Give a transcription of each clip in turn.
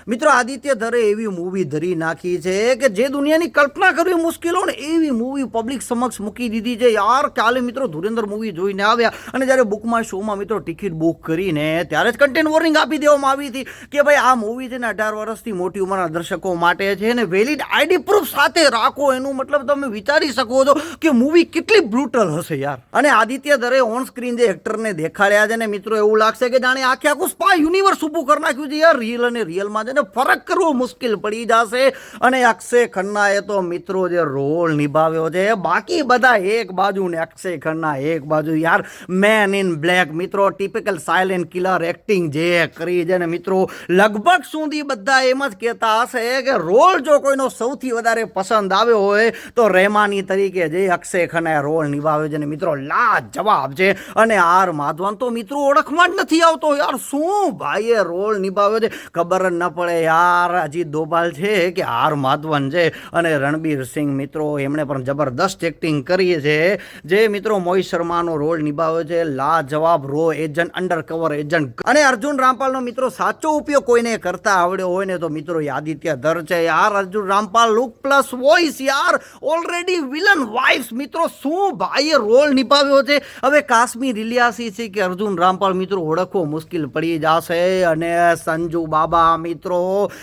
મિત્રો આદિત્ય ધરે એવી મૂવી ધરી નાખી છે કે જે દુનિયાની કલ્પના કરવી મુશ્કેલ હોય ને એવી મૂવી પબ્લિક સમક્ષ મૂકી દીધી છે યાર. કાલે મિત્રો ધુરેન્દ્ર મૂવી જોઈને આવ્યા અને જ્યારે બુકમાં શોમાં મિત્રો ટિકિટ બુક કરીને ત્યારે જ કન્ટેન્ટ વોર્નિંગ આપી દેવામાં આવી હતી કે ભાઈ આ મૂવી છે ને 18 વર્ષથી મોટી ઉંમરના દર્શકો માટે છે ને વેલિડ આઈડી પ્રૂફ સાથે રાખો. એનું મતલબ તમે વિચારી શકો છો કે મૂવી કેટલી બ્રુટલ હશે યાર. અને આદિત્ય ધરે ઓન સ્ક્રીન જે એક્ટરને દેખાડ્યા છે ને મિત્રો એવું લાગશે કે જાણે આખે આખું સ્પા યુનિવર્સ ઊભું કરી નાખ્યું છે યાર. રિયલ અને રિયલમાં છે ને ફરક કરવો મુશ્કેલ પડી જશે. અને અક્ષય ખન્નાએ તો મિત્રો જે રોલ નિભાવ્યો છે બાકી બધા એક બાજુ ને અક્ષય ખન્ના એક બાજુ યાર. મેન ઇન બ્લેક મિત્રો ટિપિકલ સાયલેન્ટ કિલર એક્ટિંગ જે કરી છે ને મિત્રો લગભગ સુધી બધા એમ જ કહેતા હશે કે રોલ જો કોઈનો સૌથી વધારે પસંદ આવ્યો હોય તો રહેમાની તરીકે જે અક્ષય ખન્નાએ રોલ નિભાવ્યો છે ને મિત્રો લાજવાબ છે. અને આર માધવન તો મિત્રો ઓળખમાં જ નથી આવતો યાર. શું ભાઈએ રોલ નિભાવ્યો છે ખબર જ ન પડે યાર. અજીત દોભાલ છે કે આર માધવન છે અને રણબીર સિંહ મિત્રો એમણે પણ જબરદસ્ત એક્ટિંગ કરી છે. જે મિત્રો મોહિત શર્માનો રોલ નિભાવ્યો છે લાજવાબ રો એજન્ટ અંડર કવર એજન્ટ. અને અર્જુન રામપાલનો મિત્રો સાચો ઉપયોગ કોઈને કરતા આવડ્યો હોય ને તો મિત્રો આદિત્ય ધર છે યાર. Arjun Rampal look plus voice યાર. ઓલરેડી વિલન વાઇફ મિત્રો શું ભાઈએ રોલ નિભાવ્યો છે. હવે કાશ્મીર ઇલિયાસી છે કે અર્જુન રામપાલ મિત્રો ઓળખવો મુશ્કેલ પડી જશે. અને સંજુ બાબા મિત્રો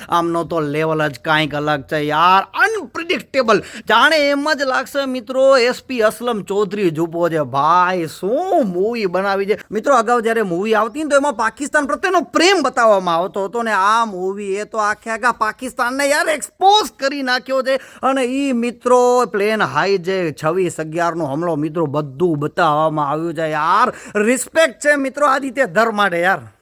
આમનો તો લેવલ જ કાંઈક અલગ છે યાર. અનપ્રિડિક્ટેબલ જાણે એમ જ લાગશે મિત્રો એસપી અસલમ ચૌધરી જુબો છે ભાઈ. શું મૂવી બનાવી છે મિત્રો. અગાઉ જ્યારે મૂવી આવતી ને તો એમાં પાકિસ્તાન પ્રત્યેનો પ્રેમ બતાવવામાં આવતો હતો ને આ મૂવી એ તો આખા પાકિસ્તાનને યાર એક્સપોઝ કરી નાખ્યો છે. અને એ મિત્રો પ્લેન હાઈ જે 26/11નો હમલો મિત્રો બધું બતાવવામાં આવ્યું છે યાર. રિસ્પેક્ટ છે મિત્રો આદિત્ય ધર માટે યાર.